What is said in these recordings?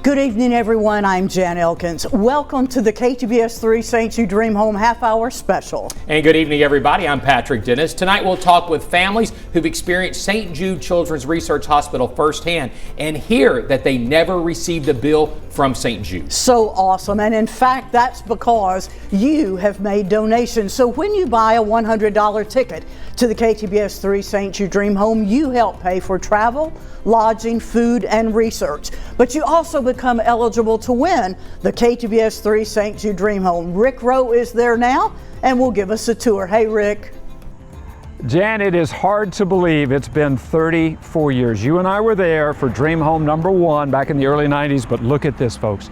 Good evening, everyone. I'm Jan Elkins. Welcome to the KTBS 3 St. Jude Dream Home half-hour special. And good evening, everybody. I'm Patrick Dennis. Tonight we'll talk with families who've experienced St. Jude Children's Research Hospital firsthand and hear that they never received a bill from St. Jude. So awesome. And in fact, that's because you have made donations. So when you buy a $100 ticket to the KTBS 3 St. Jude Dream Home, you help pay for travel, lodging, food, and research. But you also become eligible to win the KTBS 3 St. Jude Dream Home. Rick Rowe is there now and will give us a tour. Hey, Rick. Jan, it is hard to believe it's been 34 years. You and I were there for Dream Home number 1 back in the early 90s, but look at this, folks.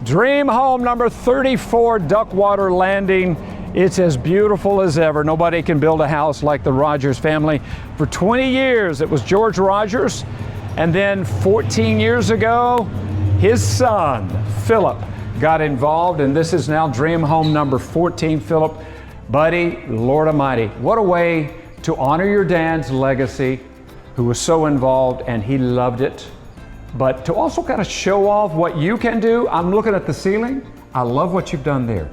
Dream Home number 34, Duckwater Landing. It's as beautiful as ever. Nobody can build a house like the Rogers family. For 20 years, it was George Rogers. And then 14 years ago, his son, Philip, got involved. And this is now Dream Home number 14. Philip, buddy, Lord Almighty, what a way to honor your dad's legacy, who was so involved and he loved it. But to also kind of show off what you can do. I'm looking at the ceiling. I love what you've done there.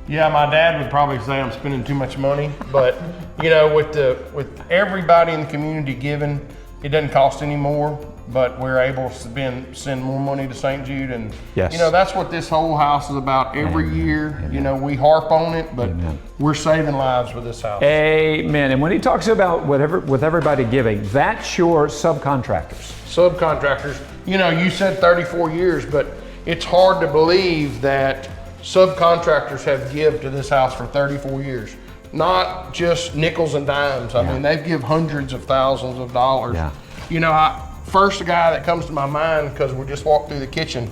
Yeah, my dad would probably say I'm spending too much money, but you know, with everybody in the community giving, it doesn't cost any more, but we're able to send more money to St. Jude, and yes, you know, that's what this whole house is about. Every year, you know, we harp on it, but we're saving lives with this house. Amen. And when he talks about with everybody giving, that's your subcontractors. Subcontractors. You know, you said 34 years, but it's hard to believe that subcontractors have given to this house for 34 years. Not just nickels and dimes. I mean, they've given hundreds of thousands of dollars. Yeah. You know, first guy that comes to my mind, because we just walked through the kitchen,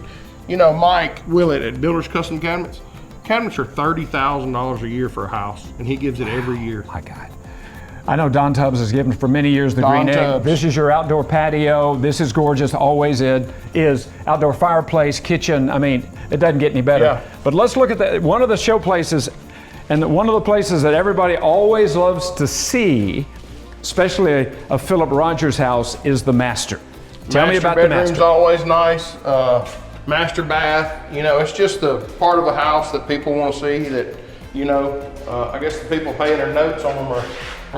you know, Mike Willett at Builders Custom Cabinets. Cabinets are $30,000 a year for a house, and he gives it every year. My God. I know Don Tubbs has given for many years the Don green egg. Tubbs. This is your outdoor patio. This is gorgeous, always is. Outdoor fireplace, kitchen. I mean, it doesn't get any better. Yeah. But let's look at one of the show places, and one of the places that everybody always loves to see, especially a Philip Rogers house, is the master. Tell me about the master. Bedroom's always nice. Master bath, you know, it's just the part of the house that people want to see that, you know, I guess the people paying their notes on them are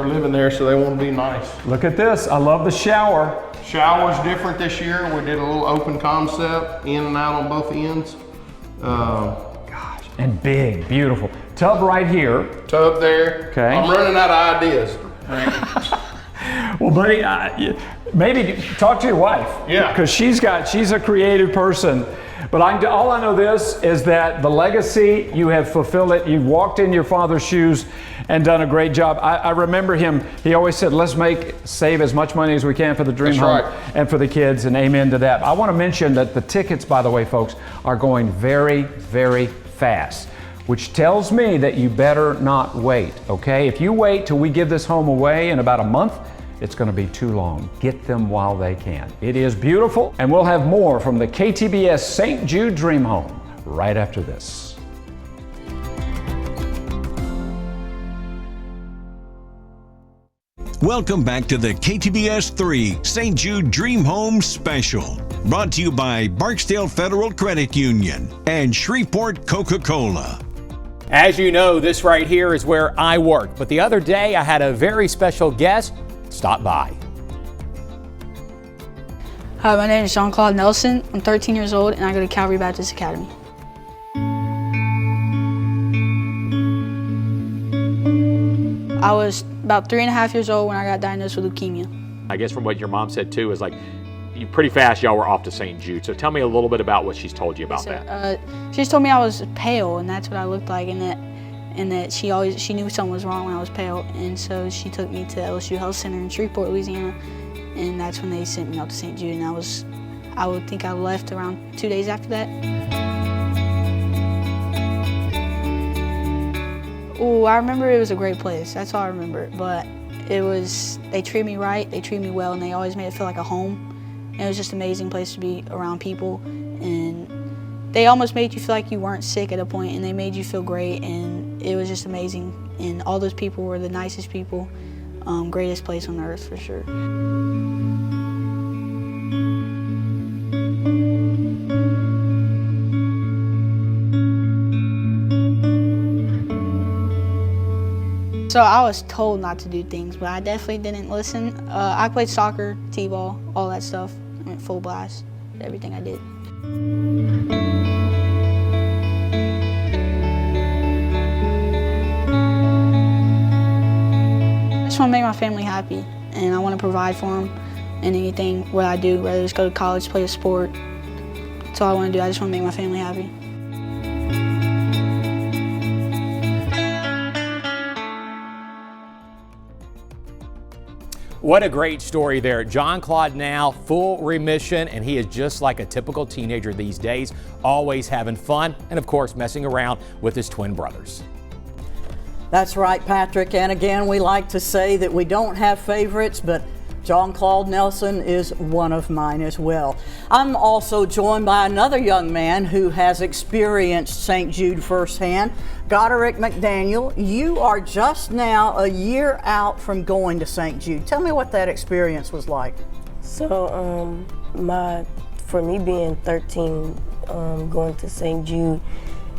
living there, so they want to be nice. Look at this. I love the shower. Shower's different this year. We did a little open concept, in and out on both ends. Gosh, and big, beautiful. Tub right here. Tub there. Okay. I'm running out of ideas. Well, buddy, maybe talk to your wife. Yeah. Because she's a creative person. But all I know this is that the legacy, you have fulfilled it. You've walked in your father's shoes and done a great job. I remember him, he always said, let's save as much money as we can for the Dream Home and for the kids, and amen to that. I want to mention that the tickets, by the way, folks, are going very, very fast, which tells me that you better not wait, okay? If you wait till we give this home away in about a month, it's going to be too long. Get them while they can. It is beautiful, and we'll have more from the KTBS St. Jude Dream Home right after this. Welcome back to the KTBS 3 St. Jude Dream Home Special, brought to you by Barksdale Federal Credit Union and Shreveport Coca-Cola. As you know, this right here is where I work, but the other day I had a very special guest stop by. Hi, my name is Jean-Claude Nelson. I'm 13 years old and I go to Calvary Baptist Academy. I was about 3.5 years old when I got diagnosed with leukemia. I guess from what your mom said too is like, pretty fast y'all were off to St. Jude. So tell me a little bit about what she's told you about that. She's told me I was pale and that's what I looked like, and that she knew something was wrong when I was pale, and so she took me to LSU Health Center in Shreveport, Louisiana, and that's when they sent me out to St. Jude, and I would think I left around 2 days after that. Oh, I remember it was a great place. That's all I remember. But they treated me right, they treated me well, and they always made it feel like a home. And it was just an amazing place to be around people, and they almost made you feel like you weren't sick at a point, and they made you feel great, and it was just amazing. And all those people were the nicest people, greatest place on earth for sure. So I was told not to do things, but I definitely didn't listen. I played soccer, t-ball, all that stuff. I went full blast, everything I did. I just want to make my family happy, and I want to provide for them in anything what I do, whether it's go to college, play a sport. That's all I want to do. I just want to make my family happy. What a great story there. John Claude now full remission, and he is just like a typical teenager these days, always having fun and, of course, messing around with his twin brothers. That's right, Patrick. And again, we like to say that we don't have favorites, but John Claude Nelson is one of mine as well. I'm also joined by another young man who has experienced St. Jude firsthand. Goderick McDaniel, you are just now a year out from going to St. Jude. Tell me what that experience was like. So, for me being 13, going to St. Jude,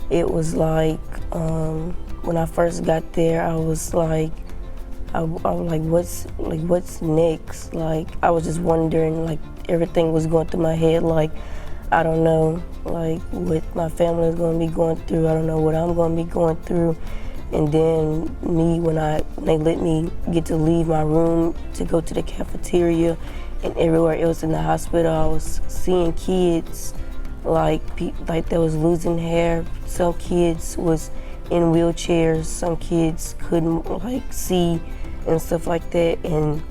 it was like, when I first got there, I was like, I was like, what's next? Like, I was just wondering, like, everything was going through my head, like, I don't know, like, what my family is going to be going through. I don't know what I'm going to be going through. And then when they let me get to leave my room to go to the cafeteria and everywhere else in the hospital, I was seeing kids, like that was losing hair. Some kids was in wheelchairs. Some kids couldn't, like, see and stuff like that. And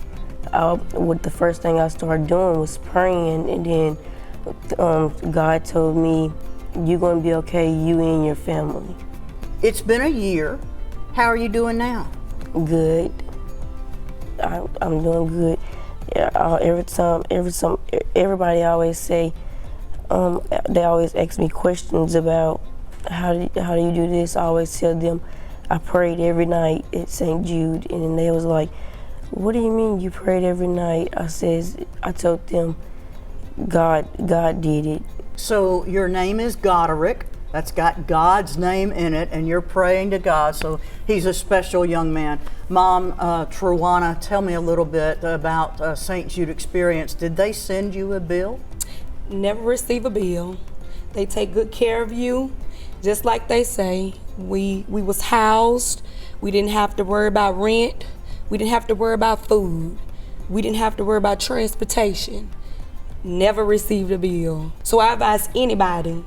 the first thing I started doing was praying, and then God told me, you're going to be okay, you and your family. It's been a year. How are you doing now? Good. I'm doing good. Yeah, everybody always say, they always ask me questions about how do you do this. I always tell them I prayed every night at St. Jude, and they was like, what do you mean you prayed every night? I told them, God did it. So your name is Goderick. That's got God's name in it, and you're praying to God, so he's a special young man. Mom, Truwana, tell me a little bit about St. Jude experience. Did they send you a bill? Never receive a bill. They take good care of you, just like they say. We was housed. We didn't have to worry about rent. We didn't have to worry about food. We didn't have to worry about transportation. Never received a bill. So I advise anybody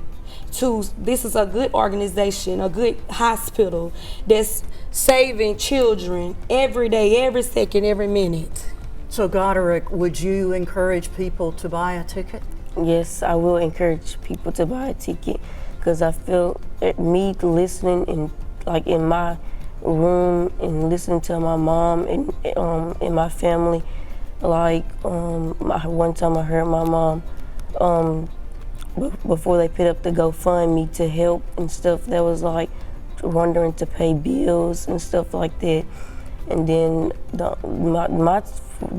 this is a good organization, a good hospital that's saving children every day, every second, every minute. So Goderick, would you encourage people to buy a ticket? Yes, I will encourage people to buy a ticket, because I feel me listening in my room and listening to my mom and my family. One time I heard my mom, before they put up the GoFundMe to help and stuff, that was like wondering to pay bills and stuff like that. And then the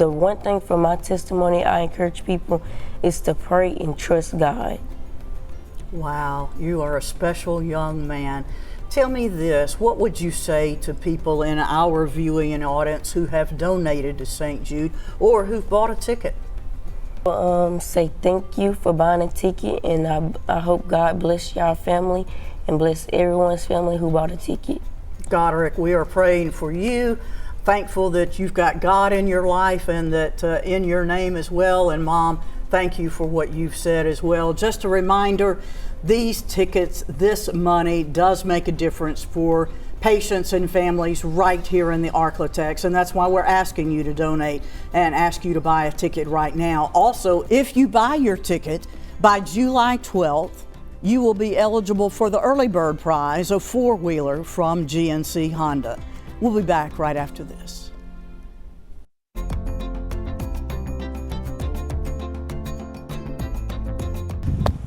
one thing from my testimony I encourage people is to pray and trust God. Wow, you are a special young man. Tell me this, what would you say to people in our viewing audience who have donated to St. Jude or who've bought a ticket? Say thank you for buying a ticket, and I hope God bless your family and bless everyone's family who bought a ticket. Goderick, we are praying for you. Thankful that you've got God in your life and that in your name as well. And Mom, thank you for what you've said as well. Just a reminder, these tickets, this money does make a difference for patients and families right here in the Arklatex, and that's why we're asking you to donate and ask you to buy a ticket right now. Also, if you buy your ticket by July 12th, you will be eligible for the early bird prize, a four-wheeler from GNC Honda. We'll be back right after this.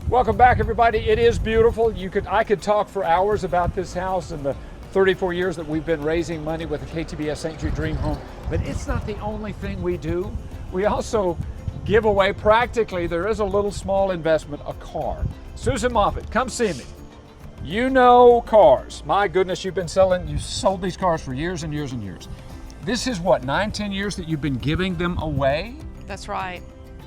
Welcome back, everybody. It is beautiful. I could talk for hours about this house and the 34 years that we've been raising money with the KTBS St. Jude Dream Home, but it's not the only thing we do. We also give away, practically, there is a little small investment, a car. Susan Moffitt, come see me. You know cars. My goodness, you sold these cars for years and years and years. This is what, 9-10 years that you've been giving them away? That's right.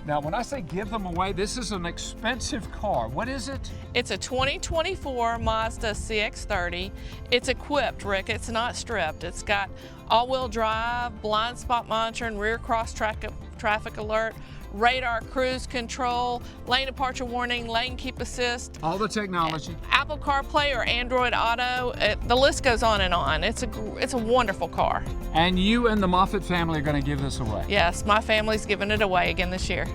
Now, when I say give them away, this is an expensive car. What is it? It's a 2024 Mazda CX-30. It's equipped, Rick. It's not stripped. It's got all-wheel drive, blind spot monitoring, rear cross traffic alert, radar cruise control, lane departure warning, lane keep assist. All the technology. Apple CarPlay or Android Auto. The list goes on and on. It's a wonderful car. And you and the Moffitt family are going to give this away? Yes, my family's giving it away again this year.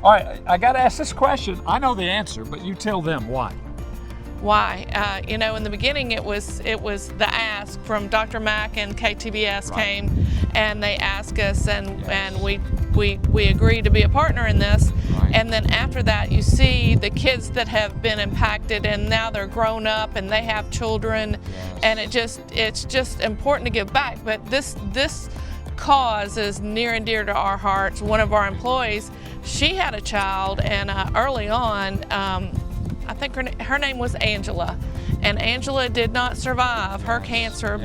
All right, I got to ask this question. I know the answer, but you tell them why. Why? You know, in the beginning it was the ask from Dr. Mack and KTBS came, and they asked us, and we agreed to be a partner in this. Right. And then after that, you see the kids that have been impacted, and now they're grown up and they have children, and it's just important to give back. But this cause is near and dear to our hearts. One of our employees, she had a child, and early on, I think her name was Angela, and Angela did not survive her cancer,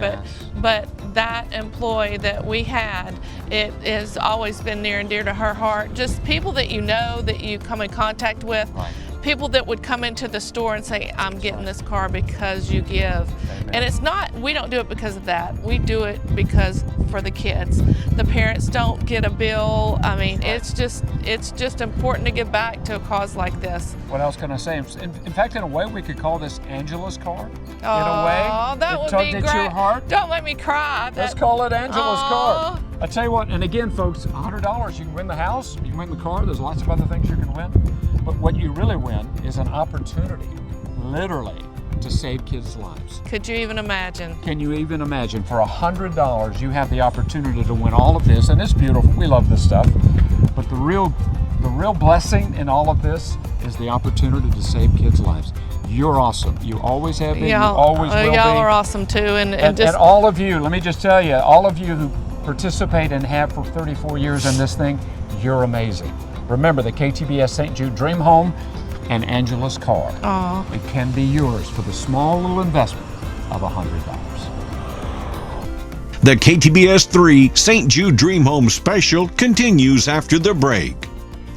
but that employee that we had, it has always been near and dear to her heart. Just people that you know, that you come in contact with, people that would come into the store and say, I'm getting this car because you give. And it's not, we don't do it because of that. We do it because for the kids. The parents don't get a bill. I mean, it's just important to give back to a cause like this. What else can I say? In fact, in a way, we could call this Angela's car. Oh, in a way, that would tugged be at great. your heart. Don't make me cry. Let's call it Angela's car. I tell you what, and again, folks, $100, you can win the house, you can win the car, there's lots of other things you can win. But what you really win is an opportunity, literally, to save kids' lives. Could you even imagine? Can you even imagine? For $100, you have the opportunity to win all of this, and it's beautiful. We love this stuff. But the real blessing in all of this is the opportunity to save kids' lives. You're awesome. You always have been. You always will be. Y'all are awesome too, and all of you. Let me just tell you, all of you who participate and have for 34 years in this thing, you're amazing. Remember the KTBS St. Jude Dream Home and Angela's car. It can be yours for the small little investment of $100. The KTBS 3 St. Jude Dream Home Special continues after the break.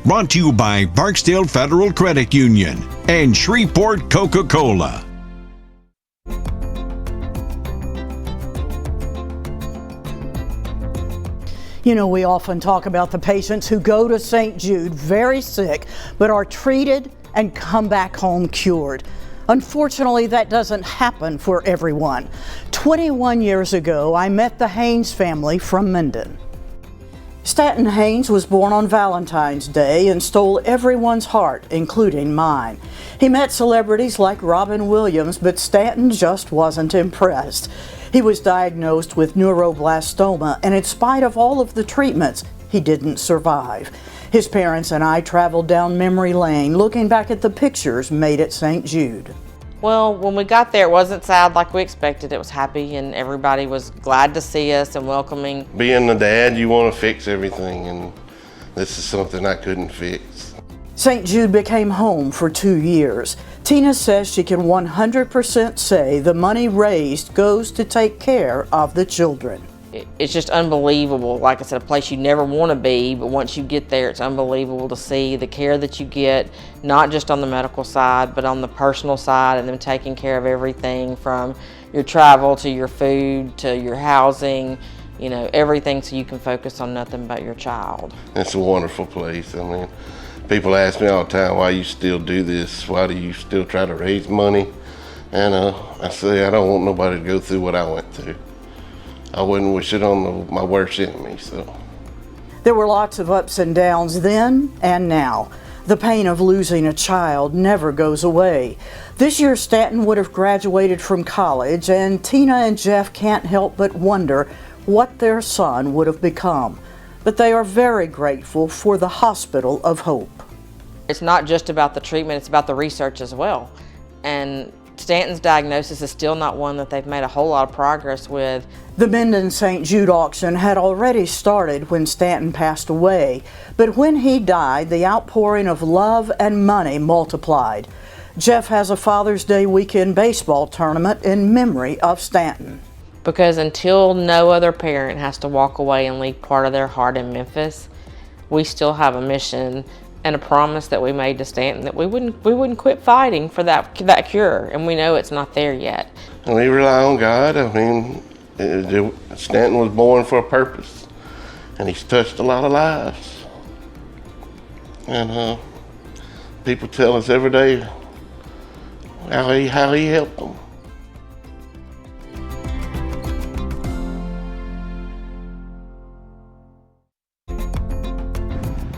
Brought to you by Barksdale Federal Credit Union and Shreveport Coca-Cola. You know, we often talk about the patients who go to St. Jude very sick, but are treated and come back home cured. Unfortunately, that doesn't happen for everyone. 21 years ago, I met the Haynes family from Minden. Stanton Haynes was born on Valentine's Day and stole everyone's heart, including mine. He met celebrities like Robin Williams, but Stanton just wasn't impressed. He was diagnosed with neuroblastoma, and in spite of all of the treatments, he didn't survive. His parents and I traveled down memory lane, looking back at the pictures made at St. Jude. Well, when we got there, it wasn't sad like we expected. It was happy, and everybody was glad to see us and welcoming. Being the dad, you want to fix everything, and this is something I couldn't fix. St. Jude became home for 2 years. Tina says she can 100% say the money raised goes to take care of the children. It's just unbelievable. Like I said, a place you never want to be, but once you get there, it's unbelievable to see the care that you get, not just on the medical side, but on the personal side, and them taking care of everything from your travel to your food to your housing, you know, everything, so you can focus on nothing but your child. It's a wonderful place. I mean, people ask me all the time, why you still do this? Why do you still try to raise money? And I say, I don't want nobody to go through what I went through. I wouldn't wish it on my worst enemy, so. There were lots of ups and downs then and now. The pain of losing a child never goes away. This year, Stanton would have graduated from college, and Tina and Jeff can't help but wonder what their son would have become. But they are very grateful for the Hospital of Hope. It's not just about the treatment, it's about the research as well. And Stanton's diagnosis is still not one that they've made a whole lot of progress with. The Minden St. Jude auction had already started when Stanton passed away, but when he died, the outpouring of love and money multiplied. Jeff has a Father's Day weekend baseball tournament in memory of Stanton. Because until no other parent has to walk away and leave part of their heart in Memphis, we still have a mission and a promise that we made to Stanton that we wouldn't quit fighting for that cure, and we know it's not there yet. And we rely on God. I mean, Stanton was born for a purpose, and he's touched a lot of lives. And people tell us every day how he helped them.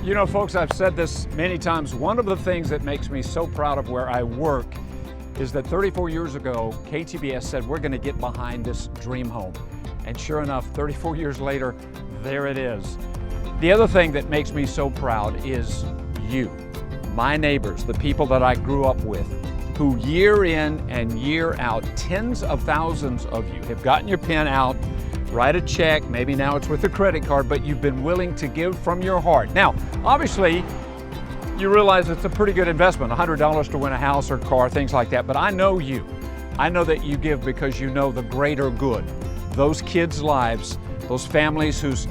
You know, folks, I've said this many times. One of the things that makes me so proud of where I work is that 34 years ago, KTBS said we're going to get behind this dream home. And sure enough, 34 years later, there it is. The other thing that makes me so proud is you, my neighbors, the people that I grew up with, who year in and year out, tens of thousands of you have gotten your pen out, write a check, maybe now it's with a credit card, but you've been willing to give from your heart. Now, obviously, you realize it's a pretty good investment, $100 to win a house or car, things like that, but I know you. I know that you give because you know the greater good. Those kids' lives, those families whose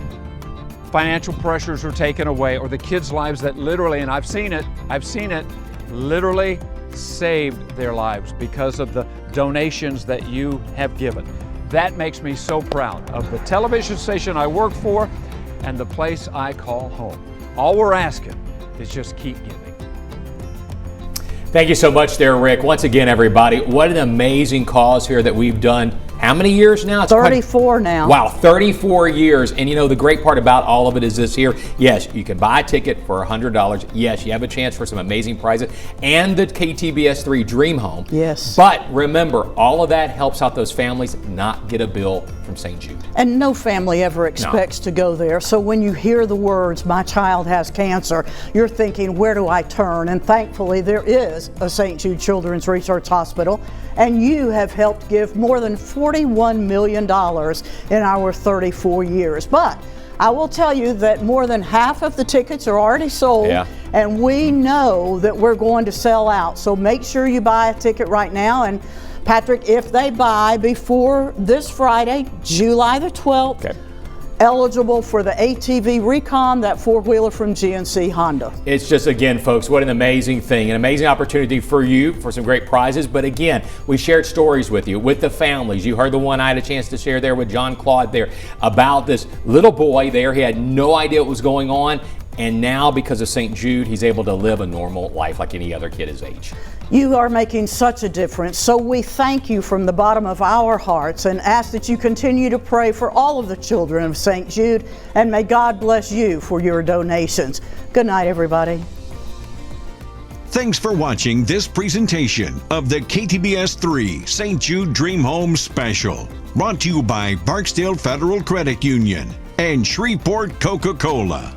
financial pressures are taken away, or the kids' lives that literally, and I've seen it, literally saved their lives because of the donations that you have given. That makes me so proud of the television station I work for and the place I call home. All we're asking is just keep giving. Thank you so much there, Rick. Once again, everybody, what an amazing cause here that we've done. How many years now? It's 34 now. Wow, 34 years. And you know, the great part about all of it is this here. Yes, you can buy a ticket for $100. Yes, you have a chance for some amazing prizes and the KTBS 3 Dream Home. Yes. But remember, all of that helps out those families not get a bill from St. Jude. And no family ever expects to go there. So when you hear the words, my child has cancer, you're thinking, where do I turn? And thankfully, there is a St. Jude Children's Research Hospital. And you have helped give more than $41 million in our 34 years. But I will tell you that more than half of the tickets are already sold. Yeah. And we know that we're going to sell out. So make sure you buy a ticket right now. And Patrick, if they buy before this Friday, July the 12th, okay, eligible for the ATV Recon, that four-wheeler from GNC Honda. It's just, again, folks, what an amazing thing, an amazing opportunity for you for some great prizes. But again, we shared stories with you, with the families. You heard the one I had a chance to share there with John Claude there about this little boy there. He had no idea what was going on. And now, because of St. Jude, he's able to live a normal life like any other kid his age. You are making such a difference. So we thank you from the bottom of our hearts and ask that you continue to pray for all of the children of St. Jude. And may God bless you for your donations. Good night, everybody. Thanks for watching this presentation of the KTBS 3 St. Jude Dream Home Special. Brought to you by Barksdale Federal Credit Union and Shreveport Coca-Cola.